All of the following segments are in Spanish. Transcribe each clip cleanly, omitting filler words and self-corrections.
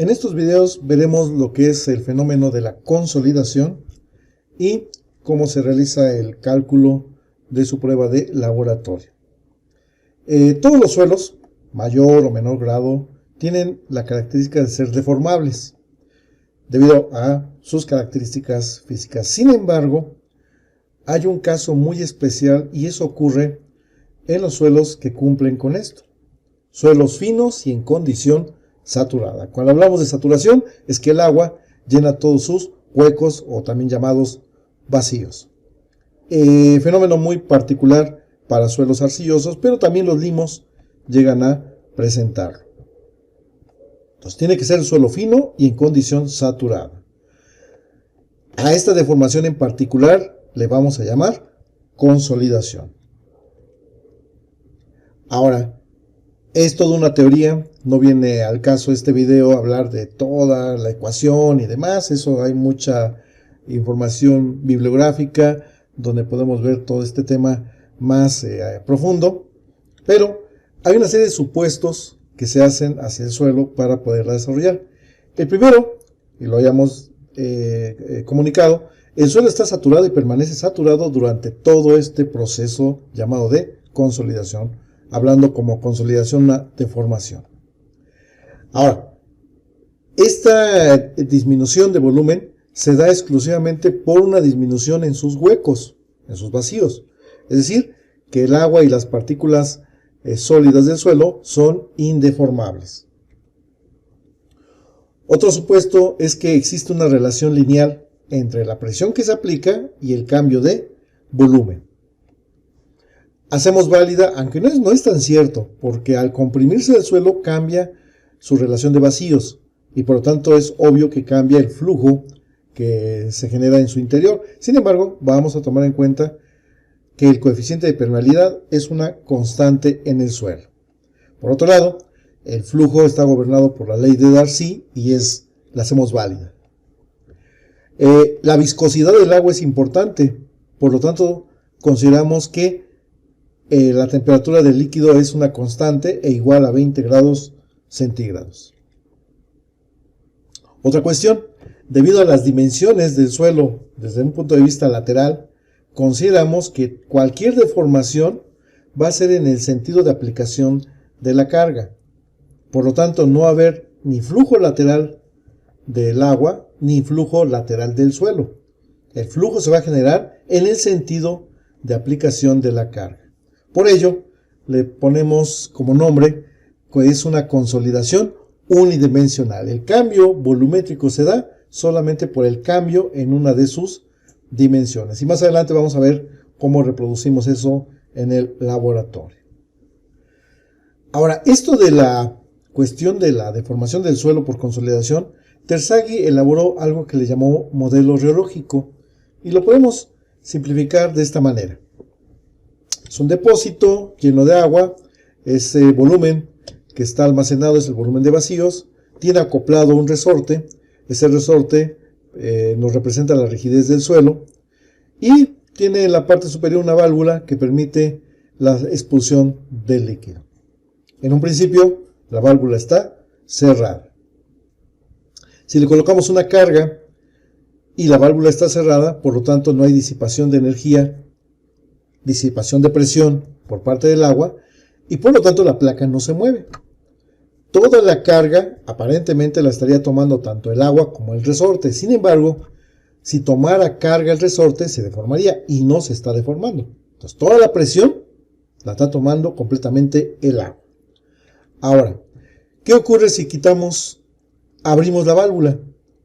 En estos videos veremos lo que es el fenómeno de la consolidación y cómo se realiza el cálculo de su prueba de laboratorio. Todos los suelos, mayor o menor grado, tienen la característica de ser deformables debido a sus características físicas. Sin embargo, hay un caso muy especial y eso ocurre en los suelos que cumplen con esto. Suelos finos y en condición saturada. Cuando hablamos de saturación es que el agua llena todos sus huecos o también llamados vacíos. Fenómeno muy particular para suelos arcillosos, pero también los limos llegan a presentarlo. Entonces tiene que ser el suelo fino y en condición saturada. A esta deformación en particular le vamos a llamar consolidación. Ahora, es toda una teoría, no viene al caso este video hablar de toda la ecuación y demás, eso hay mucha información bibliográfica donde podemos ver todo este tema más profundo, pero hay una serie de supuestos que se hacen hacia el suelo para poderla desarrollar. El primero, y lo hayamos comunicado, el suelo está saturado y permanece saturado durante todo este proceso llamado de consolidación, hablando como consolidación, una deformación. Ahora, esta disminución de volumen se da exclusivamente por una disminución en sus huecos, en sus vacíos. Es decir, que el agua y las partículas sólidas del suelo son indeformables. Otro supuesto es que existe una relación lineal entre la presión que se aplica y el cambio de volumen. Hacemos válida, aunque no es tan cierto, porque al comprimirse el suelo cambia su relación de vacíos y por lo tanto es obvio que cambia el flujo que se genera en su interior. Sin embargo, vamos a tomar en cuenta que el coeficiente de permeabilidad es una constante en el suelo. Por otro lado, el flujo está gobernado por la ley de Darcy y la hacemos válida. La viscosidad del agua es importante, por lo tanto consideramos que la temperatura del líquido es una constante e igual a 20 grados centígrados. Otra cuestión, debido a las dimensiones del suelo desde un punto de vista lateral, consideramos que cualquier deformación va a ser en el sentido de aplicación de la carga. Por lo tanto, no va a haber ni flujo lateral del agua ni flujo lateral del suelo. El flujo se va a generar en el sentido de aplicación de la carga. Por ello, le ponemos como nombre que es una consolidación unidimensional. El cambio volumétrico se da solamente por el cambio en una de sus dimensiones. Y más adelante vamos a ver cómo reproducimos eso en el laboratorio. Ahora, esto de la cuestión de la deformación del suelo por consolidación, Terzaghi elaboró algo que le llamó modelo reológico y lo podemos simplificar de esta manera. Es un depósito lleno de agua, ese volumen que está almacenado es el volumen de vacíos, tiene acoplado un resorte, ese resorte nos representa la rigidez del suelo y tiene en la parte superior una válvula que permite la expulsión del líquido. En un principio la válvula está cerrada. Si le colocamos una carga y la válvula está cerrada, por lo tanto no hay disipación de energía, disipación de presión por parte del agua y por lo tanto la placa no se mueve. Toda la carga aparentemente la estaría tomando tanto el agua como el resorte. Sin embargo, si tomara carga el resorte se deformaría y no se está deformando. Entonces toda la presión la está tomando completamente el agua. Ahora, ¿qué ocurre si abrimos la válvula?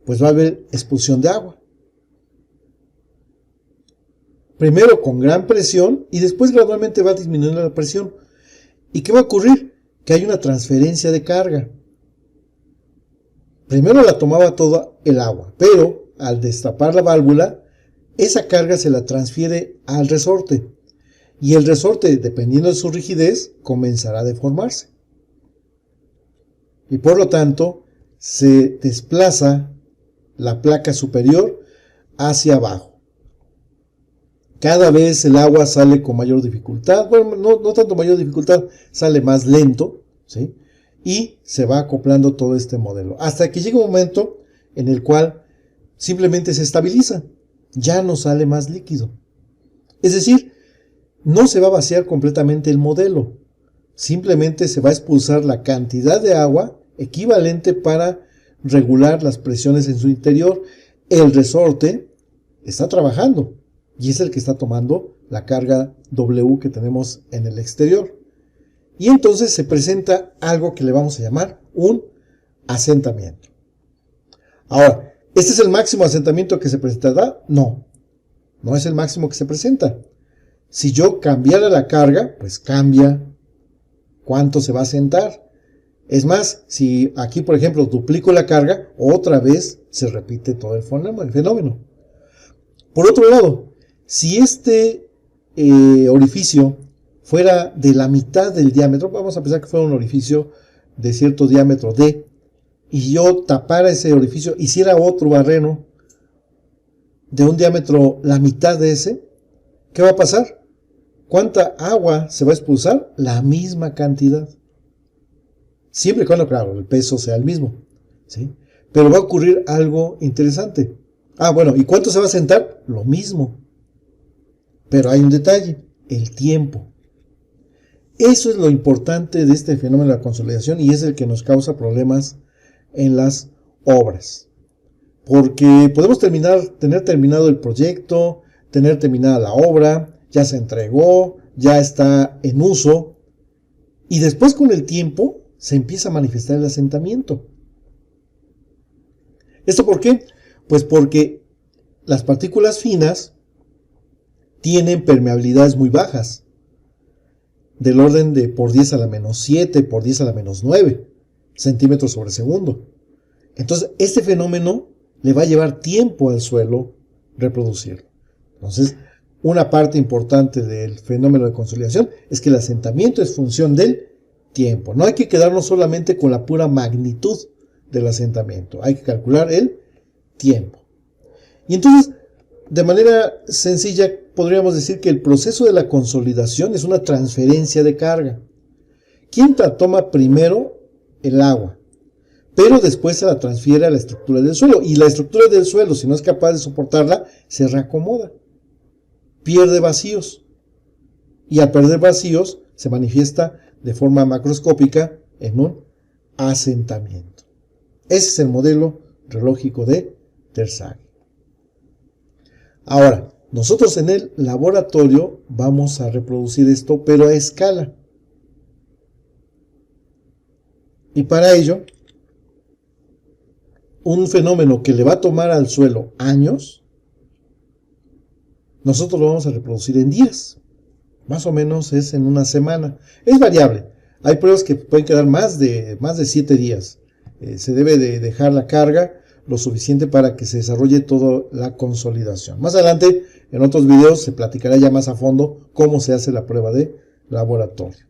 Pues va a haber expulsión de agua. Primero con gran presión y después gradualmente va disminuyendo la presión. ¿Y qué va a ocurrir? Que hay una transferencia de carga. Primero la tomaba toda el agua, pero al destapar la válvula, esa carga se la transfiere al resorte. Y el resorte, dependiendo de su rigidez, comenzará a deformarse. Y por lo tanto, se desplaza la placa superior hacia abajo. Cada vez el agua sale con mayor dificultad, bueno, no tanto mayor dificultad, sale más lento, ¿sí? y se va acoplando todo este modelo. Hasta que llega un momento en el cual simplemente se estabiliza. Ya no sale más líquido. Es decir, no se va a vaciar completamente el modelo. Simplemente se va a expulsar la cantidad de agua equivalente para regular las presiones en su interior. El resorte está trabajando y es el que está tomando la carga W que tenemos en el exterior. Y entonces se presenta algo que le vamos a llamar un asentamiento. Ahora, ¿este es el máximo asentamiento que se presentará? No, no es el máximo que se presenta. Si yo cambiara la carga, pues cambia cuánto se va a asentar. Es más, si aquí, por ejemplo, duplico la carga, otra vez se repite todo el fenómeno. Por otro lado, si este orificio fuera de la mitad del diámetro, vamos a pensar que fuera un orificio de cierto diámetro D, y yo tapara ese orificio, hiciera otro barreno de un diámetro la mitad de ese, ¿qué va a pasar? ¿Cuánta agua se va a expulsar? La misma cantidad. Siempre y cuando, claro, el peso sea el mismo, ¿sí? Pero va a ocurrir algo interesante. Bueno, ¿y cuánto se va a asentar? Lo mismo. Pero hay un detalle, el tiempo. Eso es lo importante de este fenómeno de la consolidación y es el que nos causa problemas en las obras. Porque podemos tener terminado el proyecto, tener terminada la obra, ya se entregó, ya está en uso, y después con el tiempo se empieza a manifestar el asentamiento. ¿Esto por qué? Pues porque las partículas finas tienen permeabilidades muy bajas, del orden de por 10 a la menos 7, por 10 a la menos 9 centímetros sobre segundo. Entonces, este fenómeno le va a llevar tiempo al suelo reproducirlo. Entonces, una parte importante del fenómeno de consolidación es que el asentamiento es función del tiempo. No hay que quedarnos solamente con la pura magnitud del asentamiento. Hay que calcular el tiempo. Y entonces, de manera sencilla, podríamos decir que el proceso de la consolidación es una transferencia de carga. ¿Quién toma primero? El agua. Pero después se la transfiere a la estructura del suelo. Y la estructura del suelo, si no es capaz de soportarla, se reacomoda. Pierde vacíos. Y al perder vacíos, se manifiesta de forma macroscópica en un asentamiento. Ese es el modelo reológico de Terzaghi. Ahora, nosotros en el laboratorio vamos a reproducir esto, pero a escala. Y para ello, un fenómeno que le va a tomar al suelo años, nosotros lo vamos a reproducir en días. Más o menos es en una semana. Es variable. Hay pruebas que pueden quedar más de 7 días. Se debe de dejar la carga lo suficiente para que se desarrolle toda la consolidación. Más adelante, en otros videos, se platicará ya más a fondo cómo se hace la prueba de laboratorio.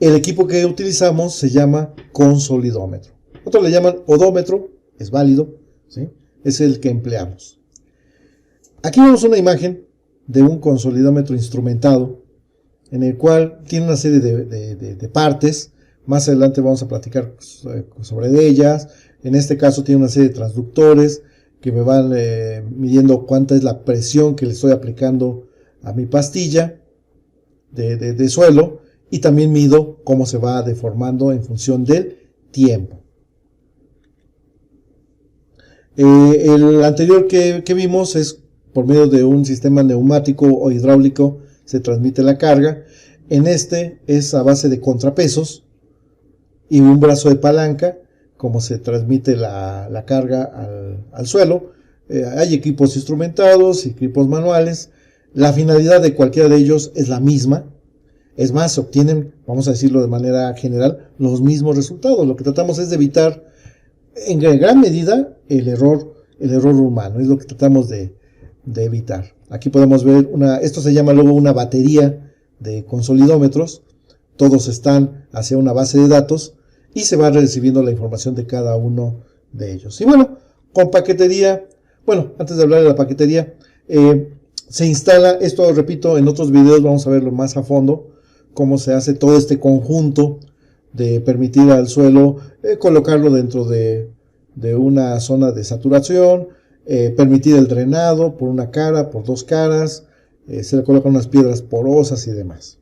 El equipo que utilizamos se llama consolidómetro. Otros le llaman odómetro, es válido, ¿sí? Es el que empleamos. Aquí vemos una imagen de un consolidómetro instrumentado, en el cual tiene una serie de partes. Más adelante vamos a platicar sobre ellas. En este caso tiene una serie de transductores que me van midiendo cuánta es la presión que le estoy aplicando a mi pastilla de suelo, y también mido cómo se va deformando en función del tiempo. El anterior que vimos es por medio de un sistema neumático o hidráulico, se transmite la carga. En este es a base de contrapesos y un brazo de palanca, como se transmite la carga al suelo. Hay equipos instrumentados y equipos manuales. La finalidad de cualquiera de ellos es la misma. Es más, se obtienen, vamos a decirlo de manera general, los mismos resultados. Lo que tratamos es de evitar en gran medida el error humano. Es lo que tratamos de evitar. Aquí podemos ver esto se llama luego una batería de consolidómetros. Todos están hacia una base de datos y se va recibiendo la información de cada uno de ellos. Y bueno, con paquetería, antes de hablar de la paquetería, se instala, esto repito, en otros videos vamos a verlo más a fondo, cómo se hace todo este conjunto de permitir al suelo colocarlo dentro de una zona de saturación, permitir el drenado por una cara, por dos caras, se le colocan unas piedras porosas y demás.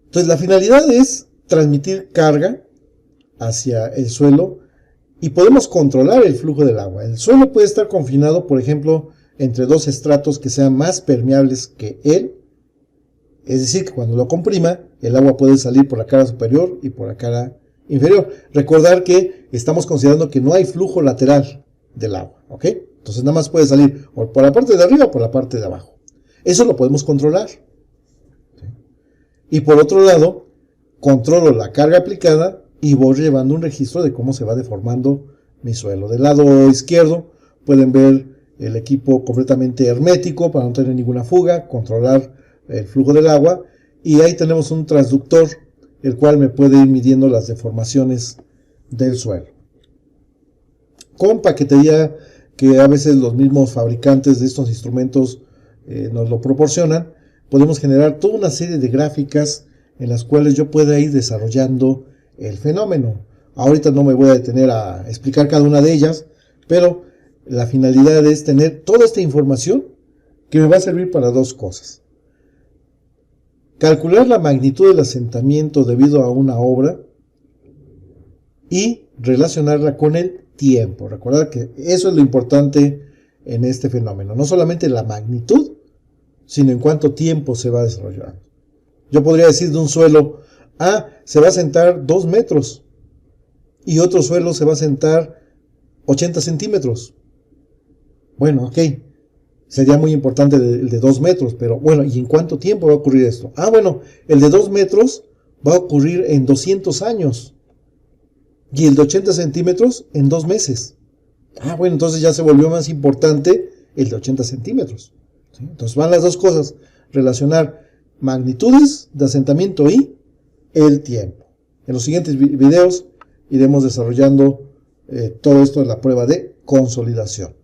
Entonces la finalidad es transmitir carga hacia el suelo y podemos controlar el flujo del agua. El suelo puede estar confinado, por ejemplo, entre dos estratos que sean más permeables que él. Es decir, que cuando lo comprima, el agua puede salir por la cara superior y por la cara inferior. Recordar que estamos considerando que no hay flujo lateral del agua, ¿ok? Entonces nada más puede salir o por la parte de arriba o por la parte de abajo. Eso lo podemos controlar. ¿Sí? Y por otro lado, controlo la carga aplicada y voy llevando un registro de cómo se va deformando mi suelo. Del lado izquierdo pueden ver el equipo completamente hermético para no tener ninguna fuga, controlar el flujo del agua, y ahí tenemos un transductor el cual me puede ir midiendo las deformaciones del suelo. Con paquetería que a veces los mismos fabricantes de estos instrumentos nos lo proporcionan, podemos generar toda una serie de gráficas en las cuales yo pueda ir desarrollando el fenómeno. Ahorita no me voy a detener a explicar cada una de ellas, pero la finalidad es tener toda esta información que me va a servir para dos cosas. Calcular la magnitud del asentamiento debido a una obra y relacionarla con el tiempo. Recordar que eso es lo importante en este fenómeno. No solamente la magnitud, sino en cuánto tiempo se va desarrollando. Yo podría decir de un suelo, se va a asentar 2 metros y otro suelo se va a asentar 80 centímetros. Bueno, ok. Sería muy importante el de 2 metros, pero bueno, ¿y en cuánto tiempo va a ocurrir esto? Bueno, el de 2 metros va a ocurrir en 200 años y el de 80 centímetros en 2 meses. Bueno, entonces ya se volvió más importante el de 80 centímetros. ¿Sí? Entonces van las dos cosas, relacionar magnitudes de asentamiento y el tiempo. En los siguientes videos iremos desarrollando todo esto en la prueba de consolidación.